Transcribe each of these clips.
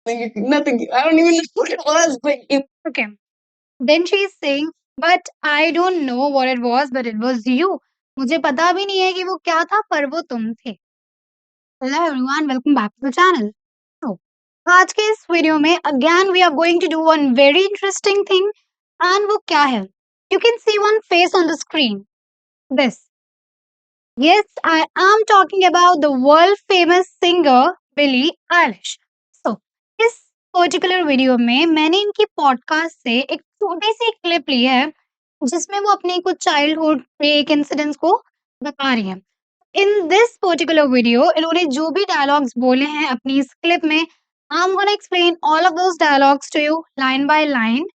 Nothing. I don't even know what it was, but Okay. Then she is saying, but I don't know what it was, but it was you. मुझे पता भी नहीं है कि वो क्या था, पर वो तुम थे। Hello everyone, welcome back to the channel. So, आज के इस वीडियो में again we are going to do one very interesting thing, and वो क्या है? You can see one face on the screen. This. Yes, I am talking about the world famous singer Billie Eilish. So, इस particular video में मैंने इनकी podcast से एक छोटी सी क्लिप ली है जिसमें वो अपने कुछ चाइल्डहुड के एक इंसिडेंट्स को बता रही है। इन दिस पर्टिकुलर वीडियो इन्होंने जो भी डायलॉग्स बोले हैं अपनी इस क्लिप में, I am gonna explain all of those dialogues to you line by line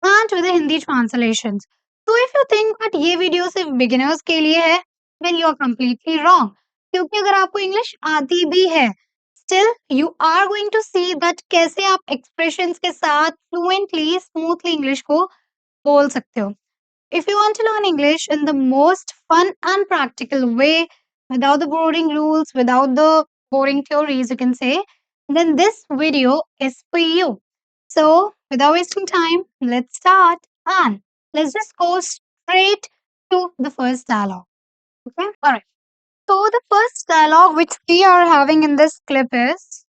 and with Hindi translations. तो इफ यू थिंक दैट ये वीडियो सिर्फ बिगिनर्स के लिए है, then you are completely wrong. क्योंकि अगर आपको इंग्लिश आती भी है, still you are going to see that कैसे आप एक्सप्रेशंस के साथ फ्लुएंटली स्मूथली इंग्लिश को बोल सकते हो। If you want to learn English in the most fun and practical way, without the boring rules, without the boring theories, you can say, then this video is for you. So, without wasting time, let's start and let's just go straight to the first dialogue. Okay? Alright. So, the first dialogue which we are having in this clip is.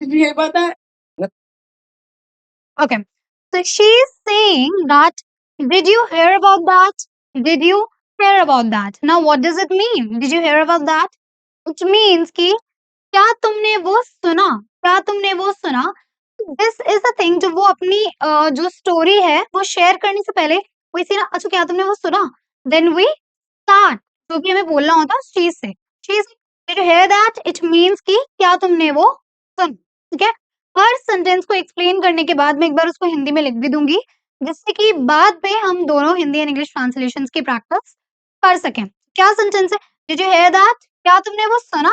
did you hear about that? Okay. So she's saying that, did you hear about that? Did you hear about that? Now, what does it mean? Did you hear about that? Which means कि क्या तुमने वो सुना? क्या तुमने वो सुना? This is a thing जब वो अपनी जो स्टोरी है वो शेयर करने से पहले वो इसी ना अच्छा क्या तुमने वो सुना? देन वी स्टार्ट जो भी हमें बोलना होता है उस चीज से। चीज did you here that? It means कि क्या तुमने वो सुन, ठीक है? हर सेंटेंस को एक्सप्लेन करने के बाद मैं एक बार उसको हिंदी में लिख भी दूंगी जिससे कि बाद में हम दोनों हिंदी एंड इंग्लिश ट्रांसलेशंस की प्रैक्टिस कर सकें। क्या सेंटेंस है? Did you here that? क्या तुमने वो सुना?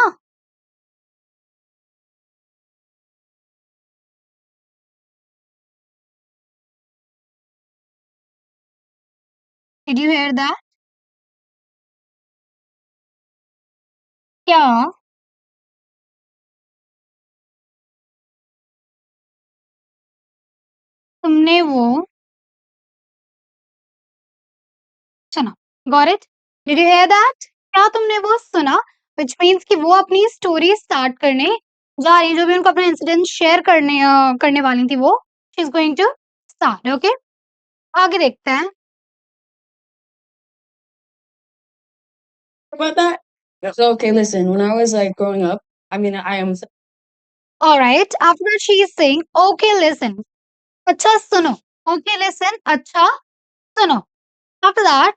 Did you here that? क्या तुमने वो सुना? Got it? Did you here that? क्या तुमने वो सुना? व्हिच मीन्स कि वो अपनी स्टोरी स्टार्ट करने जा रही है, जो भी उनको अपना इंसिडेंट शेयर करने वाली थी वो she is going to start. Okay, आगे देखते हैं। About that? So, okay, listen. When I was like growing up, I mean, I am. Alright, after that she is saying okay listen, अच्छा सुनो, okay listen, अच्छा सुनो। After that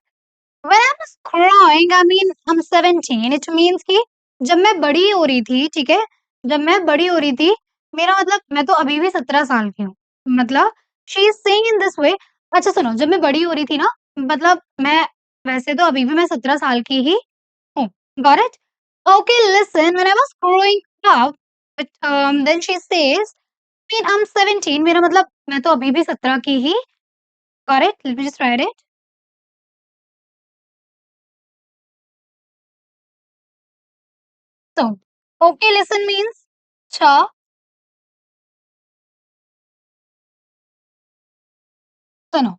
when I was growing, I mean I am 17, it means कि जब मैं बड़ी हो रही थी, ठीक है? जब मैं बड़ी हो रही थी, मेरा मतलब मैं तो अभी भी 17 साल की हूँ। मतलब she is saying in this way, अच्छा सुनो, जब मैं बड़ी हो रही थी ना, मतलब मैं वैसे तो अभी भी मैं 17 साल की ही हूँ। Got it? Okay listen, when I was growing up, then she says, mean I am 17, मेरा मतलब मैं तो अभी भी 17 की ही। Got it? Let me just write it. So, okay, listen means cha, suno.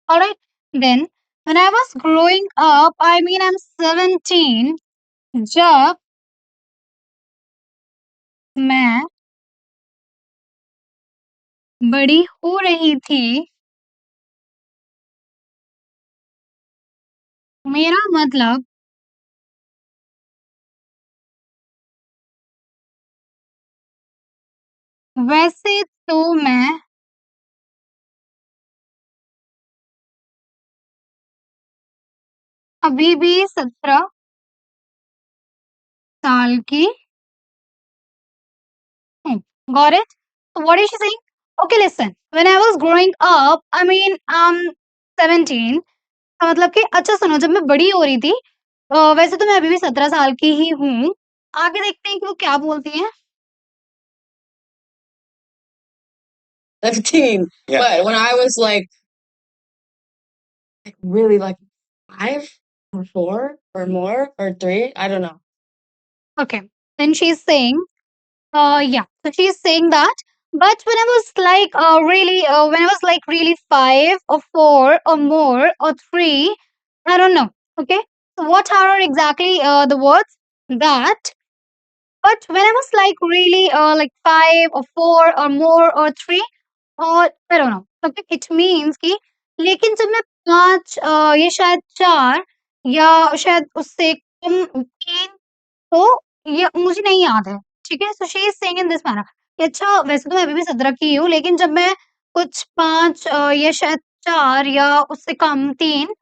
Alright. Then, when I was growing up, I mean, I'm 17, जब मैं बड़ी हो रही थी, मेरा मतलब वैसे तो मैं अभी भी 17 साल की हूँ। Got it? So what is she saying? Okay, listen. When I was growing up, I mean, I'm 17, का मतलब कि अच्छा सुनो, जब मैं बड़ी हो रही थी, वैसे तो मैं अभी भी 17 साल की ही हूँ। आगे देखते हैं कि वो क्या बोलती हैं। 17. Yeah. But when I was like really like 5 or 4 or more or 3, I don't know. Okay. Then she's saying, Yeah. So she's saying that. But when I was like when I was like really five or four or more or three, I don't know. Okay. So what are exactly the words that? But when I was like really like five or four or more or three और I don't know. Okay. It means कि लेकिन जब मैं पाँच ये शायद चार या शायद उससे कम तीन तो ये मुझे नहीं याद है, ठीक है? सो she is saying in this manner कि अच्छा वैसे तो मैं अभी भी 17 की हूँ, लेकिन जब मैं कुछ 5 या शायद 4 या उससे कम 3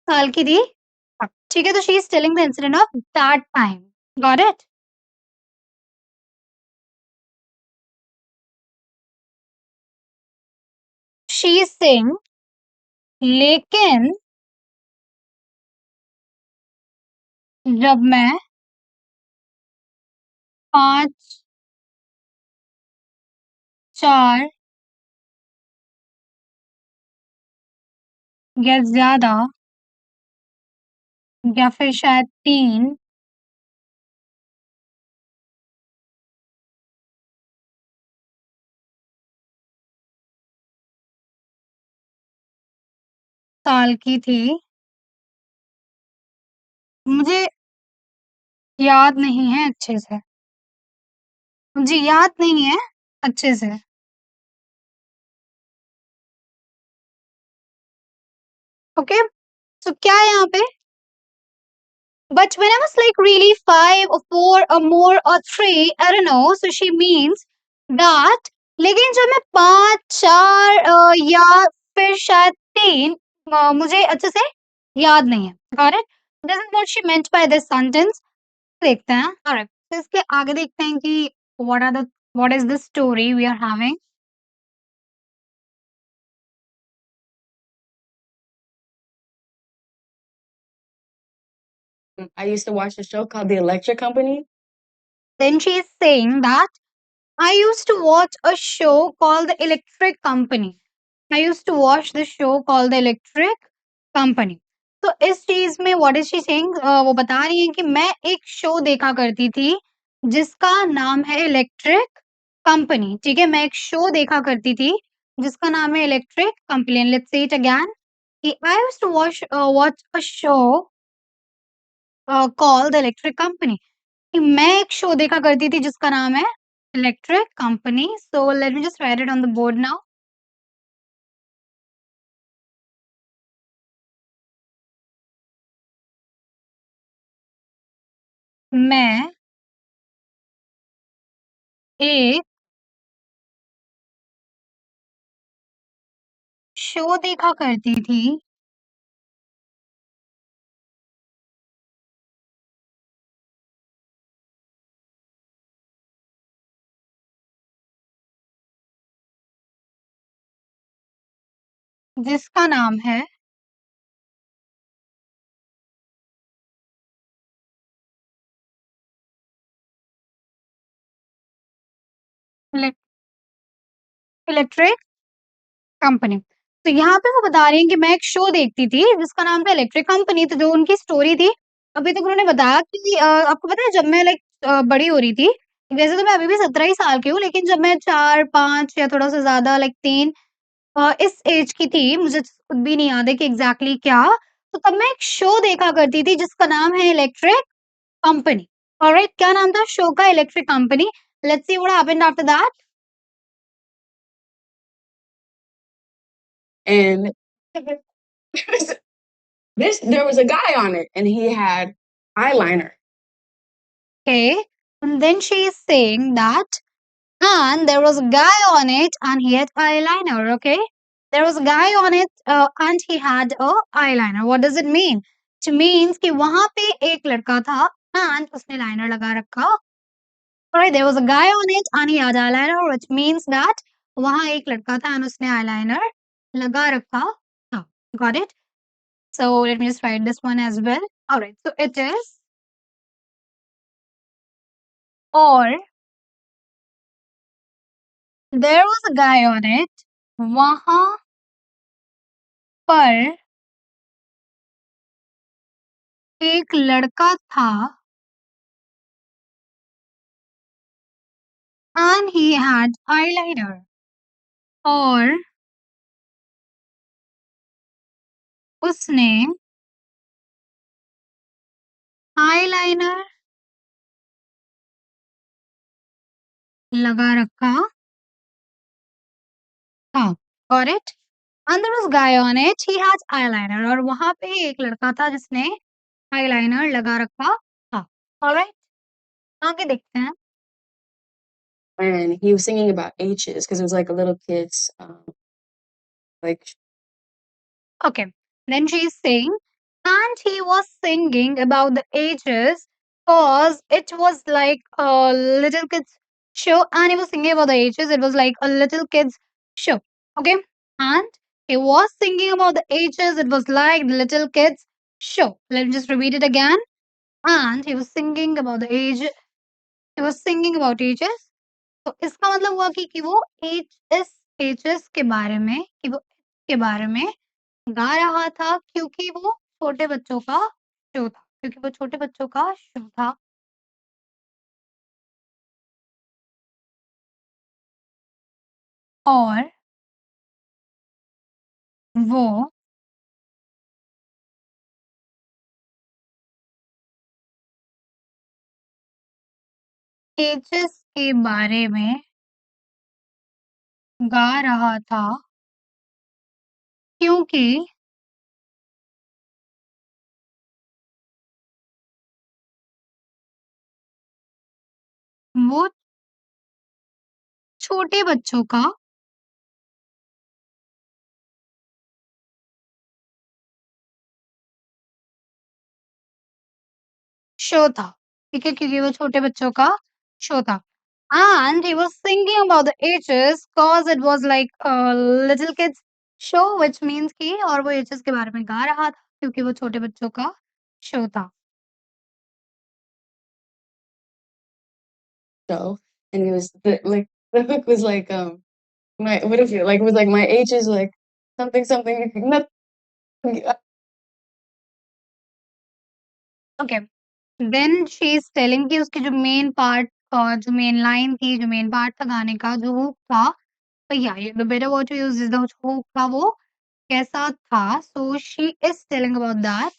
साल की थी तब, ठीक है? तो she is telling the incident of that time. Got it? She is saying लेकिन जब मैं 5, 4 या ज़्यादा या फिर शायद 3 साल की थी, मुझे याद नहीं है अच्छे से। मुझे याद नहीं है अच्छे से। ओके? सो क्या है यहाँ पे? But when I was like really 5 or 4 or more or 3, I don't know, so she means that लेकिन जब मैं 5, 4 या फिर शायद 3 मुझे अच्छे से याद नहीं है। Got it? This is what she meant by this sentence. देखते हैं। ऑलराइट, तो इसके आगे देखते हैं कि what is the story we are having. I used to watch a show called The Electric Company. Then she is saying that I used to watch a show called The Electric Company. I used to watch the show called The Electric Company. तो इस चीज़ में what is she saying वो बता रही हैं कि मैं एक शो देखा करती थी, जिसका नाम है इलेक्ट्रिक कंपनी, ठीक है? मैं एक शो देखा करती थी, जिसका नाम है Electric Company and let's say it again कि I used to watch a show called the Electric Company कि मैं एक शो देखा करती थी जिसका नाम है Electric company. So let me just write it on the board now. मैं एक शो देखा करती थी जिसका नाम है इलेक इलेक्ट्रिक कंपनी। तो यहाँ पे वो बता रही हैं कि मैं एक शो देखती थी जिसका नाम था इलेक्ट्रिक कंपनी। तो जो उनकी स्टोरी थी, अभी तक उन्होंने बताया कि आपको पता है जब मैं लाइक बड़ी हो रही थी, वैसे तो मैं अभी भी 17 ही साल की हूँ, लेकिन जब मैं 4, 5 या थोड़ा-सा ज़्यादा लाइक 3 इस एज की थी, मुझे खुद भी नहीं याद है कि एग्ज़ैक्टली क्या, तो तब मैं एक शो देखा करती थी जिसका नाम है इलेक्ट्रिक कंपनी। ऑलराइट, क्या नाम था शो का? Electric company. Let's see what happened after that. And this there was a guy on it and he had eyeliner. Okay, and then she is saying that and there was a guy on it and he had eyeliner, okay? There was a guy on it and he had a eyeliner. What does it mean? It means कि वहाँ पे एक लड़का था and उसने liner लगा रखा। Alright, there was a guy on it and he had eyeliner, which means that वहाँ एक लड़का था and उसने eyeliner लगा रखा था। Got it? So let me just write this one as well. Alright, so it is or there was a guy on it. वहाँ पर एक लड़का था and he had eyeliner. और उसने eyeliner लगा रखा था। Got it? And there was guy on it. He had eyeliner. और वहाँ पे एक लड़का था जिसने eyeliner लगा रखा था। Alright? आगे देखते हैं। And he was singing about H's because it was like a little kid's like Okay. Then she's saying, and he was singing about the ages because it was like a little kids show, and he was singing about the ages. It was like a little kids show. Okay. And he was singing about the ages. It was like the little kids show. Let me just repeat it again. And he was singing about the age. He was singing about ages. तो इसका मतलब हुआ कि वो edges के बारे में कि वो के बारे में गा रहा था क्योंकि वो छोटे बच्चों का शो था क्योंकि वो छोटे बच्चों का शो था। और वो एजेस के बारे में गा रहा था क्योंकि वो छोटे बच्चों का शो था। ठीक है? क्योंकि वो छोटे बच्चों का शो था। And he was singing about the ages cause it was like a little kids show which means कि और वो एजेस के बारे में गा रहा था क्योंकि वो छोटे बच्चों का शो था। show, and it was the hook was like my what is it like it was like my H is like something something nothing. Okay then she is telling कि उसकी जो मेन पार्ट जो main line थी, जो main part था गाने का, जो हुक था, या the better word to use is the hook था वो कैसा था? So she is telling about that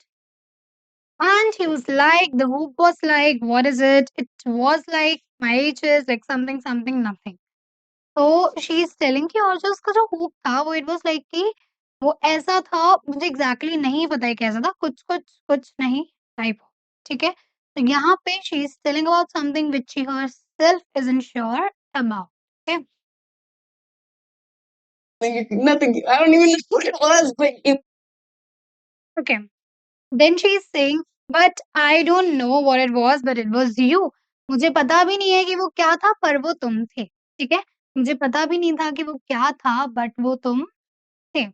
and he was like the hook was like, what is it? It was like my age is like something something nothing. तो she is telling कि और जो उसका जो हुक था वो it was like कि वो ऐसा था मुझे एग्ज़ैक्टली नहीं पता है कैसा था, कुछ नहीं टाइप ऑफ ठीक है? तो यहाँ पे she is telling about something which she herself isn't sure about okay? Nothing. I don't even know what it was, but it okay then she is saying but I don't know what it was but it was you मुझे पता भी नहीं है कि वो क्या था पर वो तुम थे, ठीक है? मुझे पता भी नहीं था कि वो क्या था बट वो तुम थे।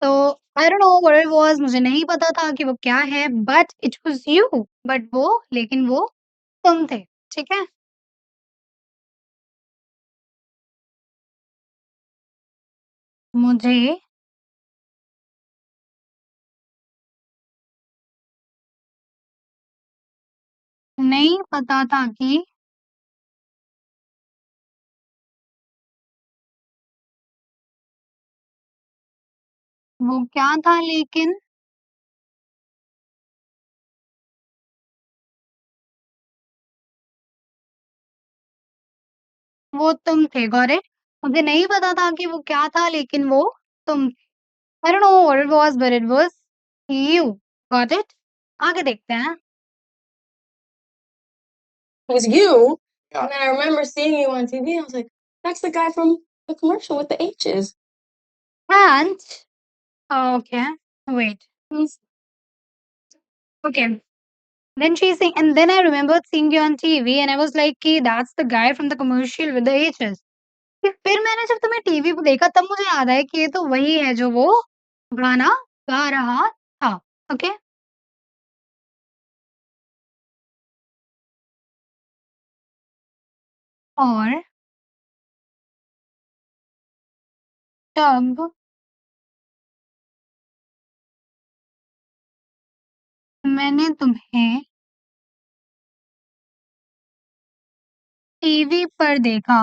तो आई don't know what it was मुझे नहीं पता था कि वो क्या है but it was you but वो लेकिन वो तुम थे, ठीक है? मुझे नहीं पता था कि वो क्या था लेकिन वो तुम थे, गॉट इट? मुझे नहीं पता था कि वो क्या था लेकिन वो तुम थे। आई don't know what it was but it was you, got it? आगे देखते हैं। was you. And then I remember seeing you on TV. I was like, that's the guy from the commercial with the H's. And okay wait okay then she's saying and then I remembered seeing you on TV and I was like कि that's the guy from the commercial with the H's फिर मैंने जब तुम्हें TV पे देखा तब मुझे याद आया कि ये तो वही है जो वो गाना गा रहा था। ओके? और तब मैंने तुम्हें टीवी पर देखा,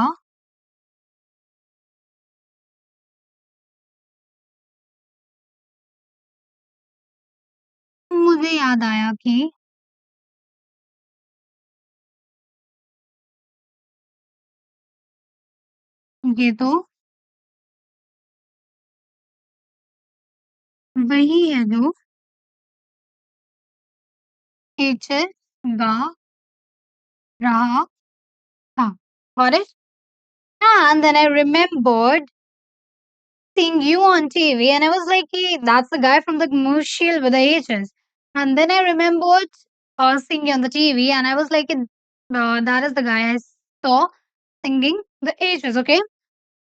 मुझे याद आया कि ये तो वही है जो टीचर गा रहा था। Got it? And then I remembered seeing you on TV, and I was like, hey, that's the guy from the commercial with the H's. And then I remembered seeing you on the TV, and I was like, that is the guy I saw singing the H's, okay?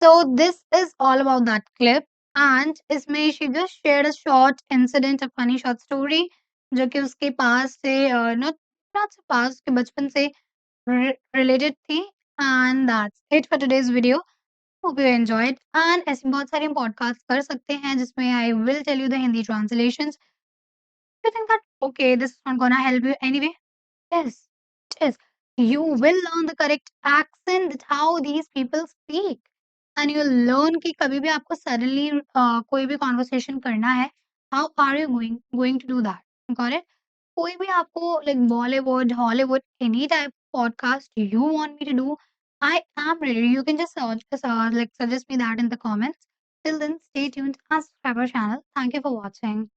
So this is all about that clip, and इसमें she just shared a short incident, a funny short story, जो कि उसके पास से not so पास उसके बचपन से related थी, and that's it for today's video. Hope you enjoyed. And ऐसे बहुत सारे पॉडकास्ट कर सकते हैं जिसमें I will tell you the Hindi translations. You think that okay, this is not gonna help you anyway? Yes, it is. You will learn the correct accent, that how these people speak. And you'll learn कि कभी भी आपको suddenly कोई भी conversation करना है, how are you going to do that? Got it? कोई भी आपको like Bollywood, Hollywood, any type of podcast you want me to do, I am ready. You can just like suggest me that in the comments. Till then, stay tuned and subscribe our channel. Thank you for watching.